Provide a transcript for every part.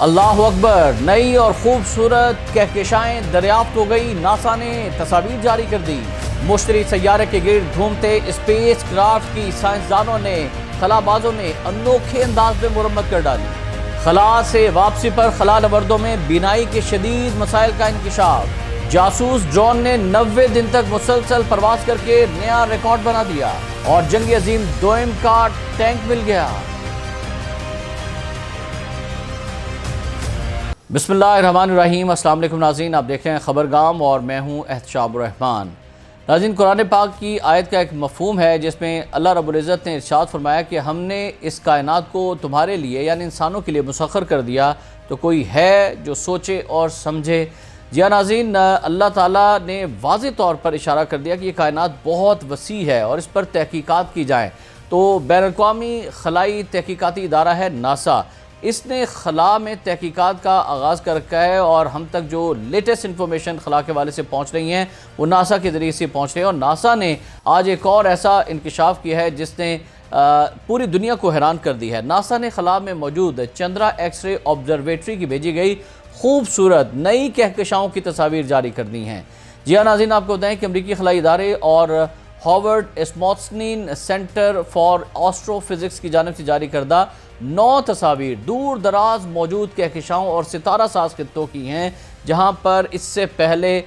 اللہ اکبر، نئی اور خوبصورت کہکشائیں دریافت ہو گئی۔ ناسا نے تصاویر جاری کر دی۔ مشتری سیارے کے گرد گھومتے اسپیس کرافٹ کی سائنسدانوں نے خلا بازوں نے انوکھے انداز میں مرمت کر ڈالی۔ خلا سے واپسی پر خلا نوردوں میں بینائی کے شدید مسائل کا انکشاف۔ جاسوس ڈرون نے 90 دن تک مسلسل پرواز کر کے نیا ریکارڈ بنا دیا اور جنگ عظیم دوئم کا ٹینک مل گیا۔ بسم اللہ الرحمن الرحیم۔ السلام علیکم ناظرین، آپ دیکھ رہے ہیں خبرگام اور میں ہوں احتشام الرحمان۔ ناظرین، قرآن پاک کی آیت کا ایک مفہوم ہے جس میں اللہ رب العزت نے ارشاد فرمایا کہ ہم نے اس کائنات کو تمہارے لیے یعنی انسانوں کے لیے مسخر کر دیا تو کوئی ہے جو سوچے اور سمجھے۔ جی ہاں ناظرین، اللہ تعالیٰ نے واضح طور پر اشارہ کر دیا کہ یہ کائنات بہت وسیع ہے اور اس پر تحقیقات کی جائیں تو بین الاقوامی خلائی تحقیقاتی ادارہ ہے ناسا، اس نے خلا میں تحقیقات کا آغاز کر رکھا ہے اور ہم تک جو لیٹسٹ انفارمیشن خلا کے والے سے پہنچ رہی ہیں وہ ناسا کے ذریعے سے پہنچ رہی ہیں۔ اور ناسا نے آج ایک اور ایسا انکشاف کیا ہے جس نے پوری دنیا کو حیران کر دی ہے۔ ناسا نے خلا میں موجود چندرا ایکس رے آبزرویٹری کی بھیجی گئی خوبصورت نئی کہکشاؤں کی تصاویر جاری کر دی ہیں۔ جی ہاں ناظرین، آپ کو بتائیں کہ امریکی خلائی ادارے اور Harvard Smithsonian centre for astrophysics کی جانب سے جاری کردہ 9 تصاویر دور دراز موجود کہکشاؤں اور ستارہ ساز خطوں کی ہیں جہاں پر اس سے پہلے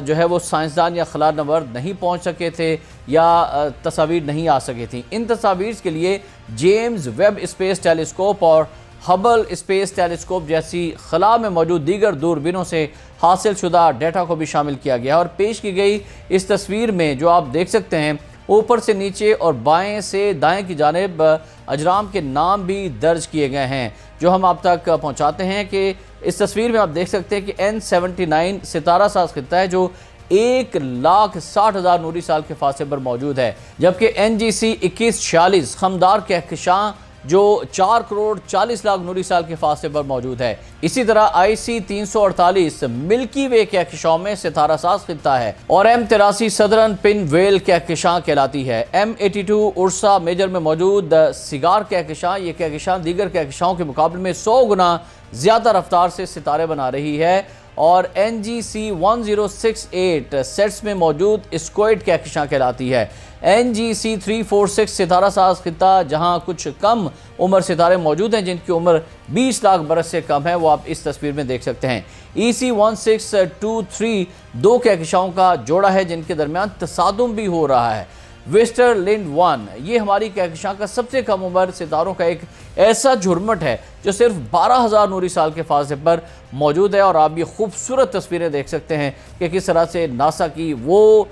جو ہے وہ سائنسدان یا خلا نورد نہیں پہنچ سکے تھے یا تصاویر نہیں آ سکے تھیں۔ ان تصاویر کے لیے جیمز ویب اسپیس ٹیلیسکوپ اور ہبل اسپیس ٹیلیسکوپ جیسی خلا میں موجود دیگر دوربینوں سے حاصل شدہ ڈیٹا کو بھی شامل کیا گیا اور پیش کی گئی اس تصویر میں جو آپ دیکھ سکتے ہیں اوپر سے نیچے اور بائیں سے دائیں کی جانب اجرام کے نام بھی درج کیے گئے ہیں جو ہم آپ تک پہنچاتے ہیں کہ اس تصویر میں آپ دیکھ سکتے ہیں کہ N79 ستارہ ساز خطہ ہے جو 1,60,000 نوری سال کے فاصلے پر موجود ہے، جبکہ NGC 2146 خمدار کہکشاں جو 4,40,00,000 نوری سال کے فاصلے پر موجود ہے۔ اسی طرح IC 348 ملکی وے کہکشاں میں ستارہ ساز خطہ ہے اور M83 سدرن پن ویل کہکشاں کہلاتی ہے۔ M82 ارسا میجر میں موجود سیگار کہکشاں، یہ کہکشاں دیگر کہکشاؤں کے مقابلے میں 100 گنا زیادہ رفتار سے ستارے بنا رہی ہے اور NGC 1068 سیٹس میں موجود اسکوئڈ کہکشاں کہلاتی ہے۔ NGC 346 ستارہ ساز خطہ جہاں کچھ کم عمر ستارے موجود ہیں جن کی عمر 20 لاکھ برس سے کم ہے، وہ آپ اس تصویر میں دیکھ سکتے ہیں۔ EC 1623 2 کہکشاؤں کا جوڑا ہے جن کے درمیان تصادم بھی ہو رہا ہے۔ ویسٹر لینڈ 1 یہ ہماری کہکشاں کا سب سے کم عمر ستاروں کا ایک ایسا جھرمٹ ہے جو صرف 12,000 نوری سال کے فاصلے پر موجود ہے اور آپ یہ خوبصورت تصویریں دیکھ سکتے ہیں کہ کس طرح سے ناسا کی وہ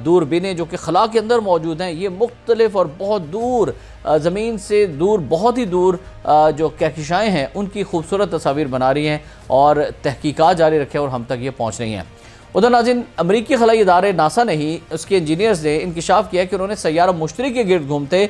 دوربینیں جو کہ خلا کے اندر موجود ہیں یہ مختلف اور بہت دور زمین سے دور بہت ہی دور جو کہکشائیں ہیں ان کی خوبصورت تصاویر بنا رہی ہیں اور تحقیقات جاری رکھے اور ہم تک یہ پہنچ رہی ہیں۔ ادھر ناظرین، امریکی خلائی ادارے ناسا نے ہی اس کے انجینئرز نے انکشاف کیا کہ انہوں نے سیارہ مشتری کے گرد گھومتے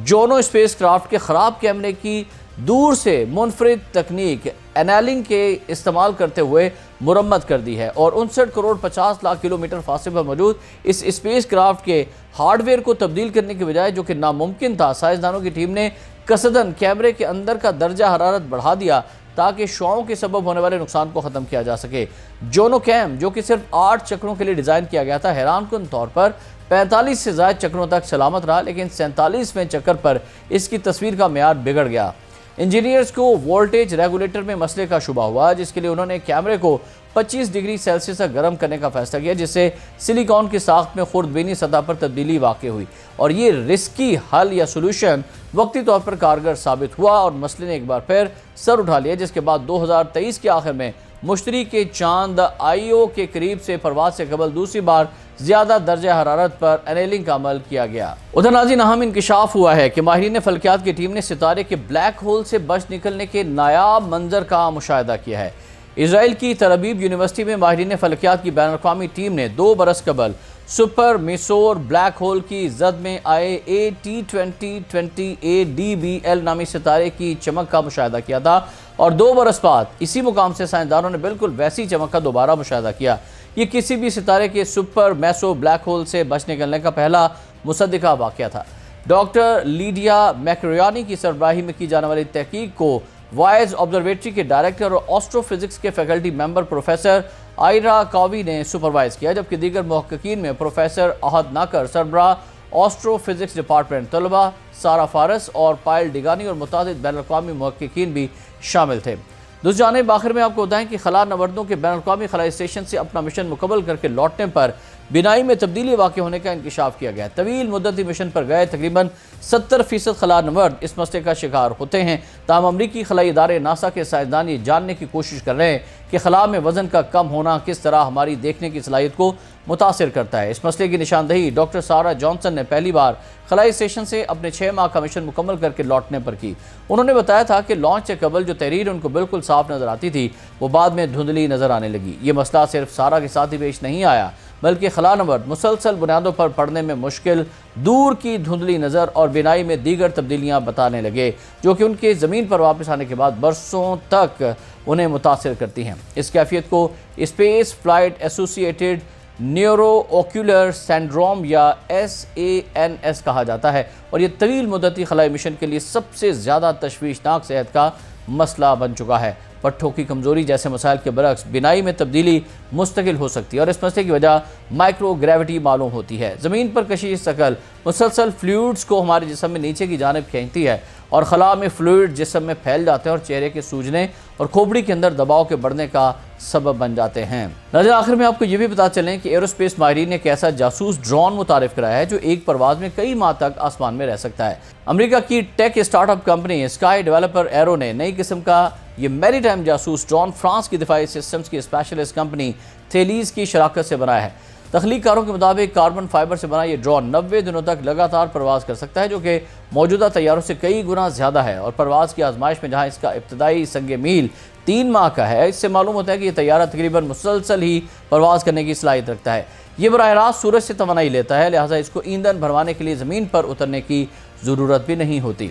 جونو اسپیس کرافٹ کے خراب کیمرے کی دور سے منفرد تکنیک انیلنگ کے استعمال کرتے ہوئے مرمت کر دی ہے اور 59 کروڑ 50 لاکھ کلومیٹر فاصلے پر موجود اس اسپیس کرافٹ کے ہارڈ ویئر کو تبدیل کرنے کے بجائے جو کہ ناممکن تھا، سائنسدانوں کی ٹیم نے قصداً کیمرے کے اندر کا درجہ حرارت بڑھا دیا تاکہ شعاعوں کے سبب ہونے والے نقصان کو ختم کیا جا سکے۔ جونو کیم جو کہ صرف 8 چکروں کے لیے ڈیزائن کیا گیا تھا حیران کن طور پر 45 سے زائد چکروں تک سلامت رہا، لیکن 47ویں چکر پر اس کی تصویر کا معیار بگڑ گیا۔ انجینئرز کو وولٹیج ریگولیٹر میں مسئلے کا شبہ ہوا جس کے لیے انہوں نے کیمرے کو 25 ڈگری سیلسیس تک گرم کرنے کا فیصلہ کیا جس سے سلیکون کی ساخت میں خوردبینی سطح پر تبدیلی واقع ہوئی اور یہ رسکی حل یا سولوشن وقتی طور پر کارگر ثابت ہوا اور مسئلے نے ایک بار پھر سر اٹھا لیا، جس کے بعد 2023 کے آخر میں مشتری کے چاند IO کے قریب سے پرواز سے قبل دوسری بار زیادہ درجہ حرارت پر انیلنگ کا عمل کیا گیا۔ ادھر ناظرین، اہم انکشاف ہوا ہے کہ ماہرین فلکیات کی ٹیم نے ستارے کے بلیک ہول سے بچ نکلنے کے نایاب منظر کا مشاہدہ کیا ہے۔ اسرائیل کی تل ابیب یونیورسٹی میں ماہرین فلکیات کی بین الاقوامی ٹیم نے 2 برس قبل سپر میسور بلیک ہول کی زد میں آئے AT2020 DBL نامی ستارے کی چمک کا مشاہدہ کیا تھا اور 2 برس بعد اسی مقام سے سائنسدانوں نے بالکل ویسی چمک کا دوبارہ مشاہدہ کیا۔ یہ کسی بھی ستارے کے سپر میسو بلیک ہول سے بچ نکلنے کا پہلا مصدقہ واقعہ تھا۔ ڈاکٹر لیڈیا میکریانی کی سربراہی میں کی جانے والی تحقیق کو وائز آبزرویٹری کے ڈائریکٹر اور آسٹرو فزکس کے فیکلٹی ممبر پروفیسر آئرا کاوی نے سپروائز کیا، جبکہ دیگر محققین میں پروفیسر احد ناکر سربراہ آسٹرو فزکس ڈپارٹمنٹ طلبہ، سارا فارس اور پائل ڈگانی اور متعدد بین الاقوامی محققین بھی شامل تھے۔ دوسری جانب آخر میں آپ کو بتائیں کہ خلا نوردوں کے بین الاقوامی خلائی اسٹیشن سے اپنا مشن مکمل کر کے لوٹنے پر بینائی میں تبدیلی واقع ہونے کا انکشاف کیا گیا ہے۔ طویل مدتی مشن پر گئے تقریباً 70% خلا نورد اس مسئلے کا شکار ہوتے ہیں، تاہم امریکی خلائی ادارے ناسا کے سائنسدان یہ جاننے کی کوشش کر رہے ہیں کہ خلا میں وزن کا کم ہونا کس طرح ہماری دیکھنے کی صلاحیت کو متاثر کرتا ہے۔ اس مسئلے کی نشاندہی ڈاکٹر سارا جانسن نے پہلی بار خلائی اسٹیشن سے اپنے 6 ماہ کا مشن مکمل کر کے لوٹنے پر کی۔ انہوں نے بتایا تھا کہ لانچ سے قبل جو تحریر ان کو بالکل صاف نظر آتی تھی وہ بعد میں دھندلی نظر آنے لگی۔ یہ مسئلہ صرف سارا کے ساتھ ہی پیش نہیں آیا بلکہ خلا نورد مسلسل بنیادوں پر پڑھنے میں مشکل، دور کی دھندلی نظر اور بینائی میں دیگر تبدیلیاں بتانے لگے، جو کہ ان کے زمین پر واپس آنے کے بعد برسوں تک انہیں متاثر کرتی ہیں۔ اس کیفیت کو space flight associated neuro ocular syndrome یا SAS کہا جاتا ہے، اور یہ طویل مدتی خلائی مشن کے لیے سب سے زیادہ تشویشناک صحت کا مسئلہ بن چکا ہے۔ پٹھوں کی کمزوری جیسے مسائل کے برعکس بینائی میں تبدیلی مستقل ہو سکتی ہے، اور اس مسئلے کی وجہ مائکرو گریوٹی معلوم ہوتی ہے۔ زمین پر کشش ثقل مسلسل فلوئڈز کو ہمارے جسم میں نیچے کی جانب کھینچتی ہے، اور خلا میں فلوئڈ جسم میں پھیل جاتے ہیں اور چہرے کے سوجنے اور کھوپڑی کے اندر دباؤ کے بڑھنے کا سبب بن جاتے ہیں۔ ناظرین، آخر میں آپ کو یہ بھی بتا چلیں کہ ایروسپیس ماہرین نے ایک ایسا جاسوس ڈرون متعارف کرایا ہے جو ایک پرواز میں کئی ماہ تک آسمان میں رہ سکتا ہے۔ امریکہ کی tech start up company Skydweller Aero نے نئی قسم کا یہ میری ٹائم جاسوس ڈرون فرانس کی دفاعی سسٹمز کی اسپیشلسٹ کمپنی تھیلیز کی شراکت سے بنایا ہے۔ تخلیق کاروں کے مطابق کاربن فائبر سے بنا یہ ڈرون 90 دنوں تک لگاتار پرواز کر سکتا ہے، جو کہ موجودہ طیاروں سے کئی گنا زیادہ ہے، اور پرواز کی آزمائش میں جہاں اس کا ابتدائی سنگ میل 3 ماہ کا ہے، اس سے معلوم ہوتا ہے کہ یہ طیارہ تقریباً مسلسل ہی پرواز کرنے کی صلاحیت رکھتا ہے۔ یہ براہ راست سورج سے توانائی لیتا ہے، لہٰذا اس کو ایندھن بھروانے کے لیے زمین پر اترنے کی ضرورت بھی نہیں ہوتی۔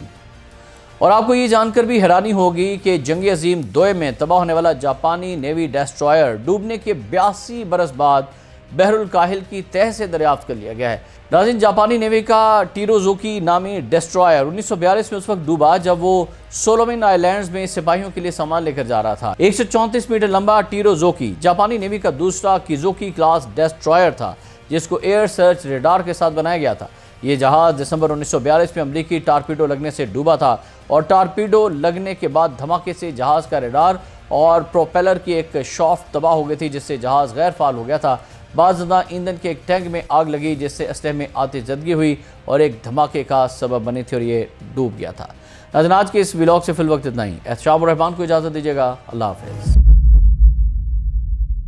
اور آپ کو یہ جان کر بھی حیرانی ہوگی کہ جنگ عظیم 2 میں تباہ ہونے والا جاپانی نیوی ڈسٹرائر ڈوبنے کے 82 برس بعد بحر الکاہل کی تہہ سے دریافت کر لیا گیا ہے۔ ناظرین، جاپانی نیوی کا ٹیروزوکی نامی ڈسٹرائر 1942 میں اس وقت ڈوبا جب وہ سولومن آئی لینڈز میں سپاہیوں کے لیے سامان لے کر جا رہا تھا۔ 134 میٹر لمبا ٹیروزوکی جاپانی نیوی کا دوسرا کیزوکی کلاس ڈسٹرائر تھا، جس کو ایئر سرچ ریڈار کے ساتھ بنایا گیا تھا۔ یہ جہاز دسمبر 1942 میں امریکی ٹارپیڈو لگنے سے ڈوبا تھا، اور ٹارپیڈو لگنے کے بعد دھماکے سے جہاز کا ریڈار اور پروپیلر کی ایک شافٹ تباہ ہو گئی تھی، جس سے جہاز غیر فعال ہو گیا تھا۔ بعد زدہ ایندھن کے ایک ٹینک میں آگ لگی، جس سے اسلحے میں آتش زدگی ہوئی اور ایک دھماکے کا سبب بنی تھی، اور یہ ڈوب گیا تھا۔ ناظرین، آج کے اس ولاگ سے فی الوقت اتنا ہی۔ احتشام الرحمان کو اجازت دیجیے گا۔ اللہ حافظ۔